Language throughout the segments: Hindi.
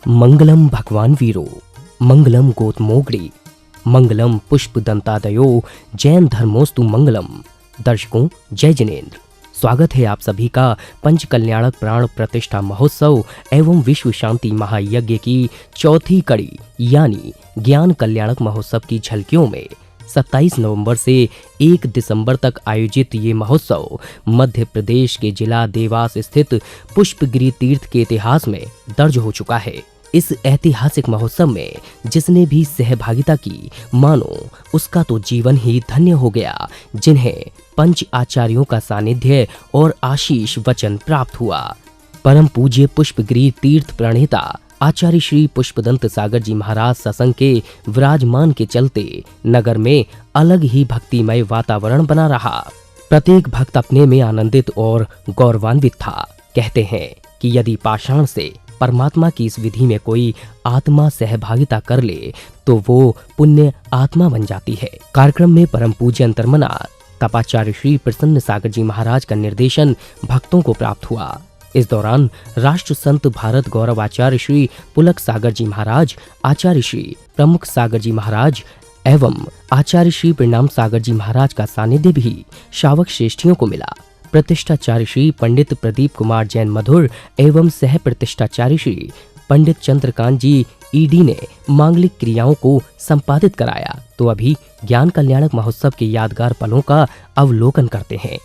मंगलम भगवान वीरो, मंगलम गोतमोगड़ी, मंगलम पुष्प दंतादयो, जैन धर्मोस्तु मंगलम। दर्शकों, जय जिनेन्द्र। स्वागत है आप सभी का पंच कल्याणक प्राण प्रतिष्ठा महोत्सव एवं विश्व शांति महायज्ञ की चौथी कड़ी यानी ज्ञान कल्याणक महोत्सव की झलकियों में। 27 नवंबर से 1 दिसंबर तक आयोजित ये महोत्सव मध्य प्रदेश के जिला देवास स्थित पुष्पगिरी तीर्थ के इतिहास में दर्ज हो चुका है। इस ऐतिहासिक महोत्सव में जिसने भी सहभागिता की, मानो उसका तो जीवन ही धन्य हो गया, जिन्हें पंच आचार्यों का सानिध्य और आशीष वचन प्राप्त हुआ। परम पूज्य पुष्पगिरी तीर्थ प्रणेता आचार्य श्री पुष्पदंत सागर जी महाराज सत्संग के विराजमान के चलते नगर में अलग ही भक्तिमय वातावरण बना रहा। प्रत्येक भक्त अपने में आनंदित और गौरवान्वित था। कहते हैं कि यदि पाषाण से परमात्मा की इस विधि में कोई आत्मा सहभागिता कर ले तो वो पुण्य आत्मा बन जाती है। कार्यक्रम में परम पूज्य अंतर्मना तपाचार्य श्री प्रसन्न सागर जी महाराज का निर्देशन भक्तों को प्राप्त हुआ। इस दौरान राष्ट्र संत भारत गौरव आचार्य श्री पुलक सागर जी महाराज, आचार्य श्री प्रमुख सागर जी महाराज एवं आचार्य श्री परिणाम सागर जी महाराज का सानिध्य भी श्रावक श्रेष्ठियों को मिला। प्रतिष्ठाचार्य श्री पंडित प्रदीप कुमार जैन मधुर एवं सह प्रतिष्ठाचार्य श्री पंडित चंद्रकांत जी ईडी ने मांगलिक क्रियाओं को संपादित कराया। तो अभी ज्ञान कल्याणक महोत्सव के यादगार पलों का अवलोकन करते हैं।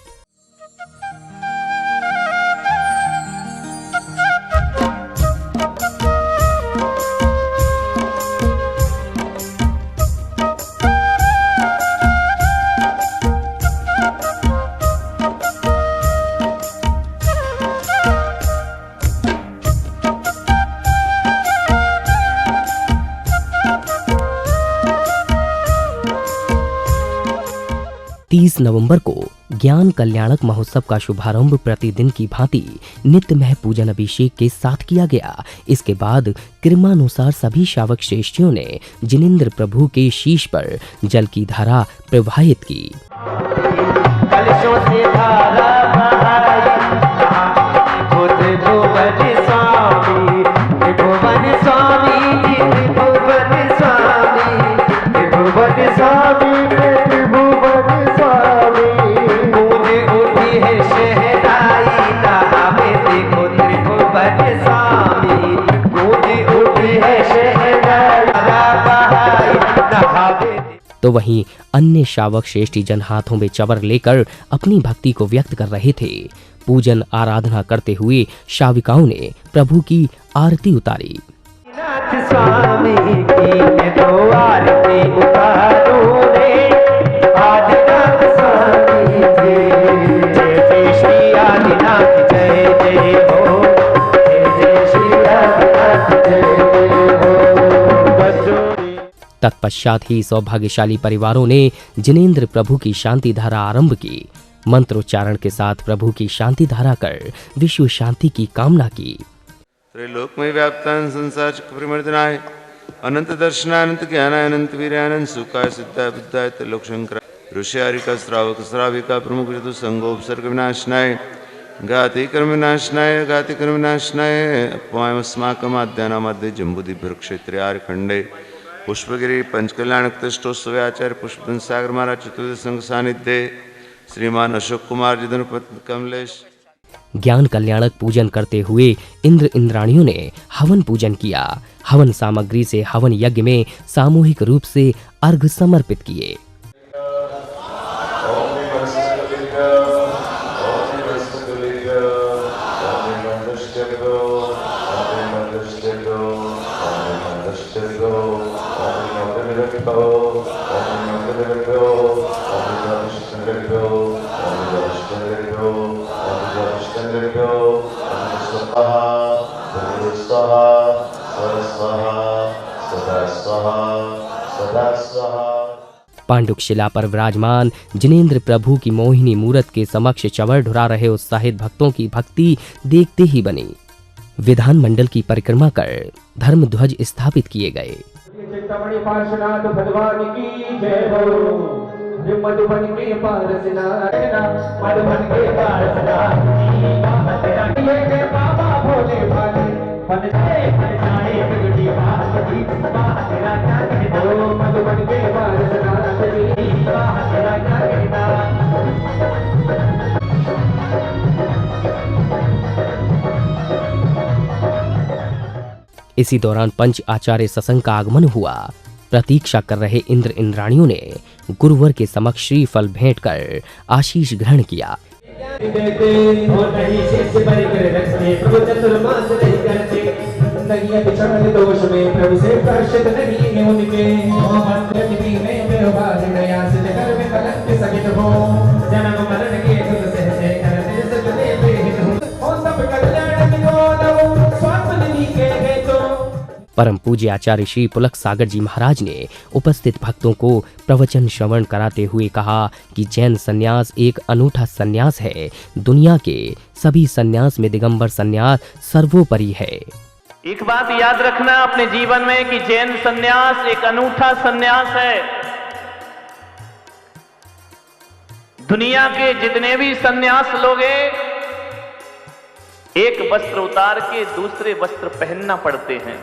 नवंबर को ज्ञान कल्याणक महोत्सव का शुभारंभ प्रतिदिन की भांति नित्यमय पूजन अभिषेक के साथ किया गया। इसके बाद क्रमानुसार सभी श्रावक श्रेष्ठियों ने जिनेन्द्र प्रभु के शीश पर जल की धारा प्रवाहित की। तो वहीं अन्य श्रावक श्रेष्ठी जन हाथों में चवर लेकर अपनी भक्ति को व्यक्त कर रहे थे। पूजन आराधना करते हुए श्राविकाओं ने प्रभु की आरती उतारी। तत्पश्चात ही सौभाग्यशाली परिवारों ने जिनेन्द्र प्रभु की शांति धारा आरंभ की। मंत्रोच्चारण के साथ प्रभु की शांति धारा कर विश्व शांति की कामना की। त्रैलोकमय व्याप्तान संसार चक्र परिमर्दनाय अनंत दर्शनाय अनंत ज्ञानाय अनंत वीर्याय अनंत सुखाय सिद्धाय बुद्धाय त्रिलोक शंकराय ऋषियारिका श्रावक श्राविका प्रमुख ऋतु संगोपसर्ग विनाशनाय गाति कर्म विनाशनाय गाति कर्म विनाशनाय अपवायमस्माकम आद्यानामाद्य जम्बूद्वीप क्षेत्रे आर्यखंडे पुष्पगिरी पंचकल्याणोत्सव आचार्य पुष्पदंत सागर महाराज चतुर्थ संघ सानिध्य श्रीमान अशोक कुमार जी धर्मपत्नी कमलेश। ज्ञान कल्याणक पूजन करते हुए इंद्र इंद्राणियों ने हवन पूजन किया। हवन सामग्री से हवन यज्ञ में सामूहिक रूप से अर्घ समर्पित किए। पांडुक शिला पर विराजमान जिनेन्द्र प्रभु की मोहिनी मूरत के समक्ष चवर ढुरा रहे उत्साहित भक्तों की भक्ति देखते ही बनी। विधान मंडल की परिक्रमा कर धर्म ध्वज स्थापित किए गए। मधुबन के पारसना मधुबन के पारसना बाबा भोले भाले इसी दौरान पंच आचार्य सत्संग का आगमन हुआ। प्रतीक्षा कर रहे इंद्र इंद्राणियों ने गुरुवर के समक्ष श्रीफल भेंट कर आशीष ग्रहण किया। परम पूज्य आचार्य श्री पुलक सागर जी महाराज ने उपस्थित भक्तों को प्रवचन श्रवण कराते हुए कहा कि जैन संन्यास एक अनूठा संन्यास है। दुनिया के सभी संन्यास में दिगंबर संन्यास सर्वोपरि है। एक बात याद रखना अपने जीवन में कि जैन संन्यास एक अनूठा संन्यास है। दुनिया के जितने भी संन्यास लोगे एक वस्त्र उतार के दूसरे वस्त्र पहनना पड़ते हैं,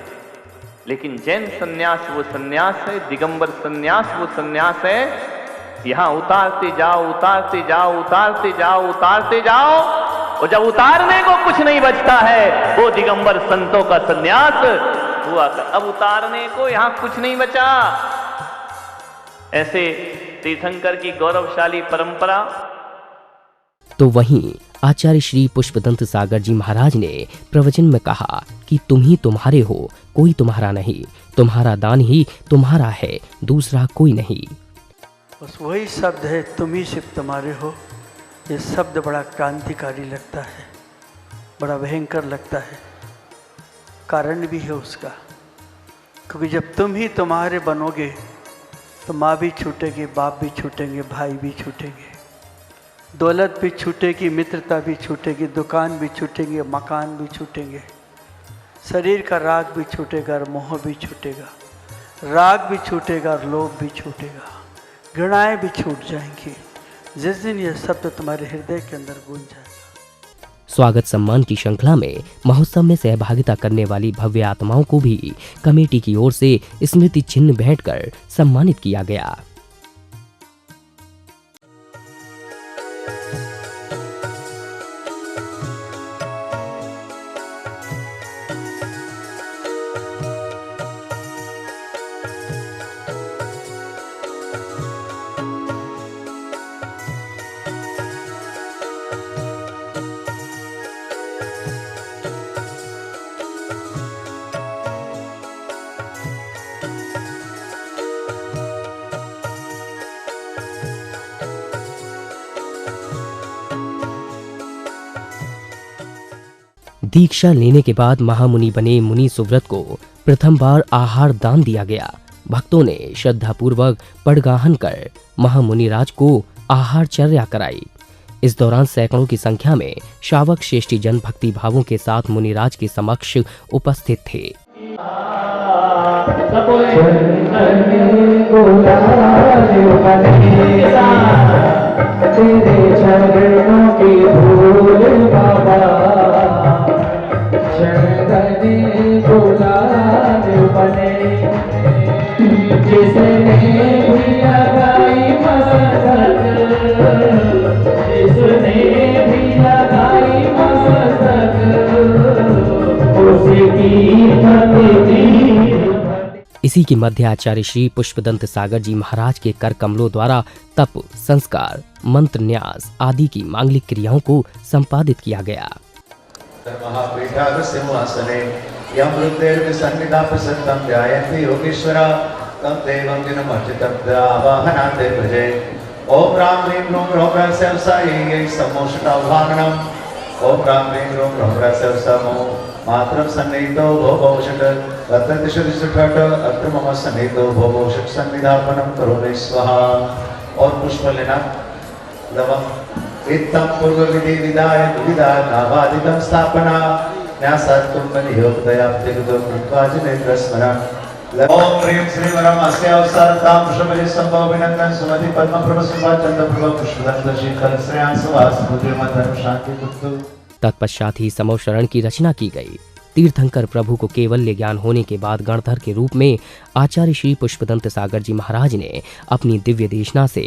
लेकिन जैन संन्यास वो संन्यास है, दिगंबर संन्यास वो संन्यास है, यहां उतारते जाओ उतारते जाओ उतारते जाओ उतारते जाओ, और जब उतारने को कुछ नहीं बचता है वो दिगंबर संतों का संन्यास हुआ। अब उतारने को यहां कुछ नहीं बचा। ऐसे तीर्थंकर की गौरवशाली परंपरा। तो वहीं आचार्य श्री पुष्पदंत सागर जी महाराज ने प्रवचन में कहा कि तुम ही तुम्हारे हो, कोई तुम्हारा नहीं, तुम्हारा दान ही तुम्हारा है, दूसरा कोई नहीं। बस वही शब्द है, तुम ही सिर्फ तुम्हारे हो। ये शब्द बड़ा क्रांतिकारी लगता है, बड़ा भयंकर लगता है। कारण भी है उसका, क्योंकि जब तुम ही तुम्हारे बनोगे तो माँ भी छूटेगी, बाप भी छूटेंगे, भाई भी छूटेंगे, दौलत भी छूटेगी, मित्रता भी छूटेगी, दुकान भी छूटेंगे, मकान भी छूटेंगे, शरीर का राग भी छूटेगा और मोह भी छूटेगा, राग भी छूटेगा और लोभ भी छूटेगा, घृणाएं भी छूट जाएंगी जिस दिन यह शब्द तुम्हारे हृदय के अंदर गूंज जाएगा। स्वागत सम्मान की श्रृंखला में महोत्सव में सहभागिता करने वाली भव्य आत्माओं को भी कमेटी की ओर से स्मृति चिन्ह भेंट कर सम्मानित किया गया। दीक्षा लेने के बाद महामुनि बने मुनि सुव्रत को प्रथम बार आहार दान दिया गया। भक्तों ने श्रद्धापूर्वक पड़गाहन कर महामुनि राज को आहारचर्या कराई। इस दौरान सैकड़ों की संख्या में श्रावक श्रेष्ठी जन भक्ति भावों के साथ मुनिराज के समक्ष उपस्थित थे। इसी के मध्य आचार्य श्री पुष्पदंत सागर जी महाराज के कर कमलों द्वारा तप, संस्कार, मंत्र न्यास आदि की मांगलिक क्रियाओं को संपादित किया गया। सिंहासने यम वृद्धेर् सन्निधा प्रसन्नं ध्यायन्ति योगीश्वरा तं देवं दिनमर्चितं आवाहनाते भजे। ओम राम ह्रीं रूं ह्रौं ह्रस्यं समोषटावाहनम्। ओम राम ह्रीं रूं ह्रौं ह्रस्यं समो मात्रं सन्निहितो भोभौषट् अत्रतिशुष्ठट अत्र मम सन्निहितो भोभौषट् सन्निधापनं करोमि स्वाहा। और पुष्प लेना लवम इत्थं पूर्वविधि विदाय विदाय नावादिकं स्थापना न्यासात्तुं मनियोगदयाप्तिगतो कृत्वाजिनेन्द्रस्मरणम्। ओम ह्रीं श्रीं वरम् अस्य अवसरतां वृषभे संभव विनन्दन सुमति पद्मप्रभ सुभा चन्द्रप्रभ पुष्पदंत शिखर श्रेयांस वास बुद्धिमतन शांति कुत्तु। तत्पश्चात ही समोशरण की रचना की गई। तीर्थंकर प्रभु को केवल्य ज्ञान होने के बाद गणधर के रूप में आचार्य श्री पुष्पदंत सागर जी महाराज ने अपनी दिव्य देशना से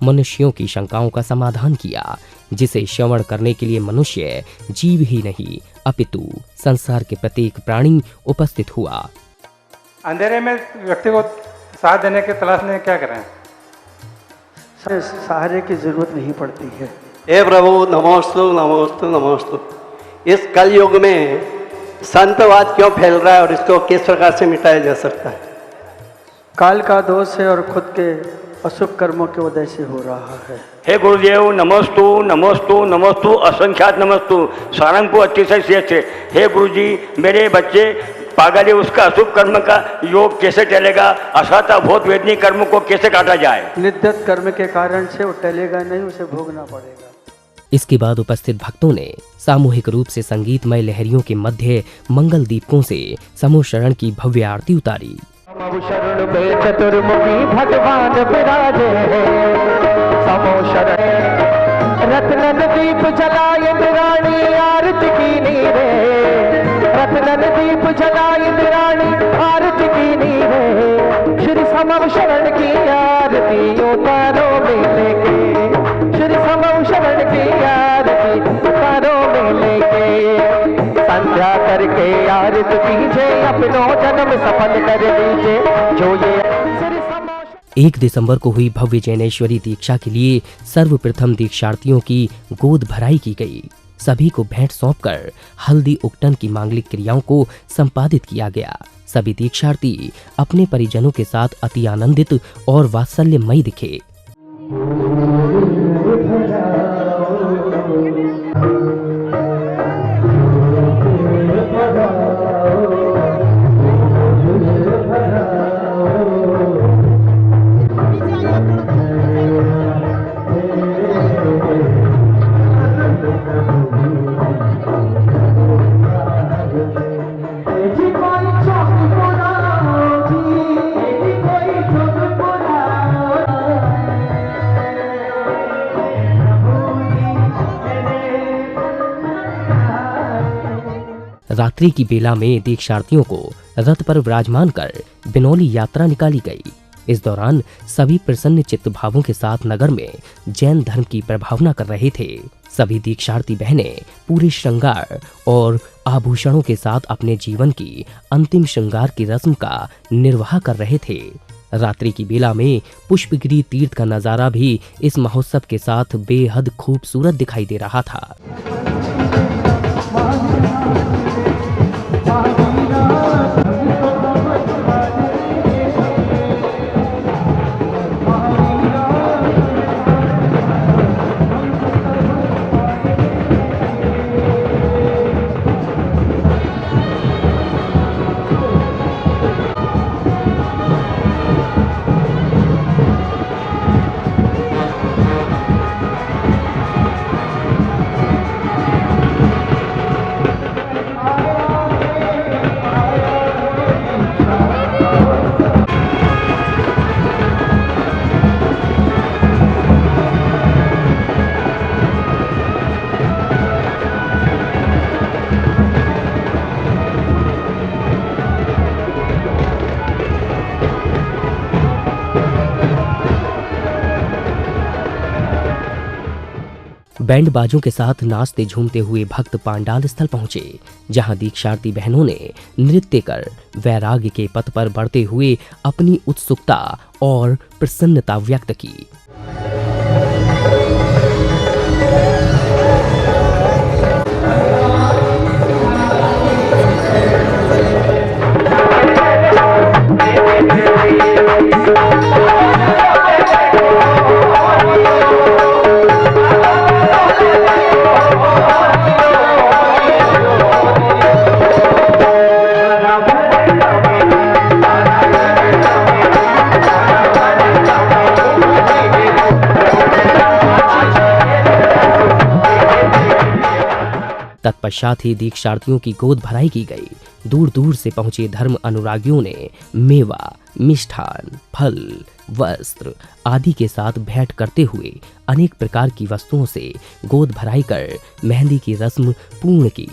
मनुष्यों की शंकाओं का समाधान किया, जिसे श्रवण करने के लिए मनुष्य जीव ही नहीं अपितु संसार के प्रत्येक प्राणी उपस्थित हुआ। अंधेरे में व्यक्ति को साथ देने की तलाश में क्या करें? सहारे की जरूरत नहीं पड़ती है। हे प्रभु नमोस्तु नमोस्तु नमोस्तु। इस कलयुग में संतवाद क्यों फैल रहा है और इसको किस प्रकार से मिटाया जा सकता है? काल का दोष है और खुद के अशुभ कर्मों की वजह से हो रहा है। हे गुरुदेव नमोस्तु नमोस्तु नमोस्तु असंख्यात नमोस्तु। सारंगपुर अतिशय श्रेष्ठ। हे गुरुजी, मेरे बच्चे पागल है, उसका अशुभ कर्म का योग कैसे टलेगा? असाता भूत वेदनी कर्म को कैसे काटा जाए? नित्यत कर्म के कारण से वो टलेगा नहीं, उसे भोगना पड़ेगा। इसके बाद उपस्थित भक्तों ने सामूहिक रूप से संगीतमय लहरियों के मध्य मंगल दीपकों से समूह शरण की भव्य आरती उतारी। शरण में चतुर्मुखी भगवान विराजे, समूह शरण रत्नन दीप जलाए रानी आरती की नीरे, रत्नन दीप जलाए रानी आरती की नीरे। श्री समूह शरण की आरती उतारो में लेके, श्री समूह शरण की आरती उतारो में लेके। संध्या करके आरती कीजिए, अपनो जन्म सफल कर लीजिए। जो ये 1 दिसंबर को हुई भव्य जैनेश्वरी दीक्षा के लिए सर्वप्रथम दीक्षार्थियों की गोद भराई की गई। सभी को भेंट सौंपकर हल्दी उकटन की मांगलिक क्रियाओं को संपादित किया गया। सभी दीक्षार्थी अपने परिजनों के साथ अति आनंदित और वात्सल्यमयी दिखे। रात्रि की बेला में दीक्षार्थियों को रथ पर विराजमान कर बिनौली यात्रा निकाली गई। इस दौरान सभी प्रसन्न चित्त भावों के साथ नगर में जैन धर्म की प्रभावना कर रहे थे। सभी दीक्षार्थी बहनें पूरे श्रृंगार और आभूषणों के साथ अपने जीवन की अंतिम श्रृंगार की रस्म का निर्वाह कर रहे थे। रात्रि की बेला में पुष्पगिरी तीर्थ का नजारा भी इस महोत्सव के साथ बेहद खूबसूरत दिखाई दे रहा था। बैंड बाजों के साथ नाचते झूमते हुए भक्त पांडाल स्थल पहुंचे, जहां दीक्षार्थी बहनों ने नृत्य कर वैराग्य के पथ पर बढ़ते हुए अपनी उत्सुकता और प्रसन्नता व्यक्त की। तत्पश्चात ही दीक्षार्थियों की गोद भराई की गई। दूर दूर से पहुंचे धर्म अनुरागियों ने मेवा, मिष्ठान, फल, वस्त्र आदि के साथ भेंट करते हुए अनेक प्रकार की वस्तुओं से गोद भराई कर मेहंदी की रस्म पूर्ण की।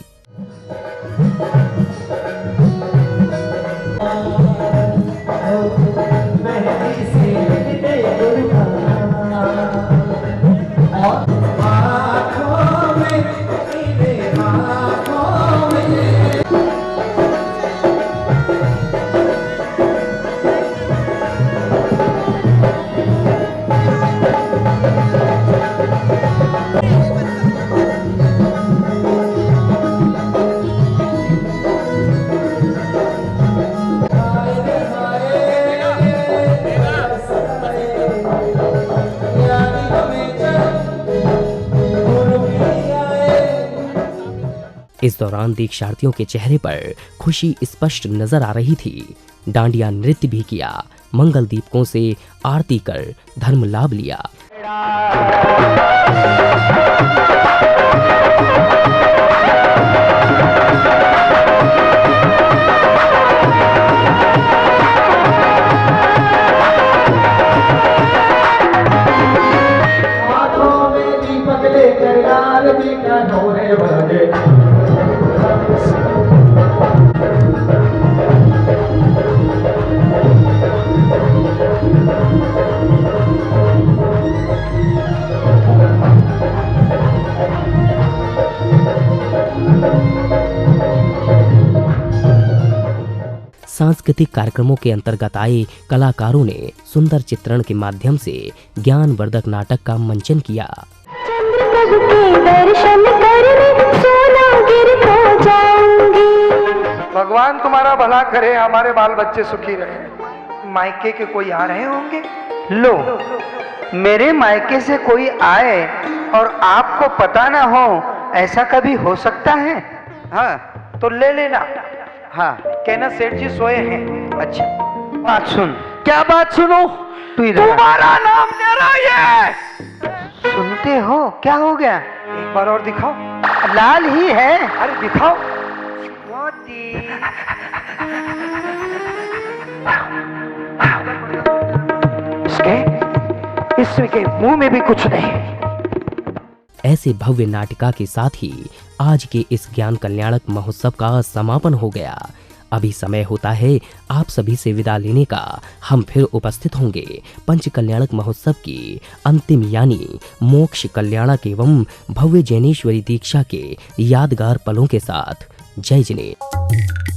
इस दौरान दीक्षार्थियों के चेहरे पर खुशी स्पष्ट नजर आ रही थी। डांडिया नृत्य भी किया, मंगल दीपकों से आरती कर धर्म लाभ लिया। सांस्कृतिक कार्यक्रमों के अंतर्गत आए कलाकारों ने सुंदर चित्रण के माध्यम से ज्ञानवर्धक नाटक का मंचन किया। भगवान तुम्हारा भला करे, हमारे बाल बच्चे सुखी रहे। मायके के कोई आ रहे होंगे? लो, मेरे मायके से कोई आए और आपको पता ना हो, ऐसा कभी हो सकता है? हाँ, तो ले लेना। हाँ, कहना सेठ जी सोए हैं। अच्छा, बात सुन। क्या बात सुनो? तुम्हारा नाम मेरा ये। सुनते हो? क्या हो गया? एक बार और दिखाओ। लाल ही है। अरे दिखाओ। इसके मुंह में भी कुछ नहीं। ऐसे भव्य नाटिका के साथ ही आज के इस ज्ञान कल्याणक महोत्सव का समापन हो गया। अभी समय होता है आप सभी से विदा लेने का। हम फिर उपस्थित होंगे पंच कल्याणक महोत्सव की अंतिम यानी मोक्ष कल्याणक एवं भव्य जैनेश्वरी दीक्षा के यादगार पलों के साथ। जय जिनेन्द्र।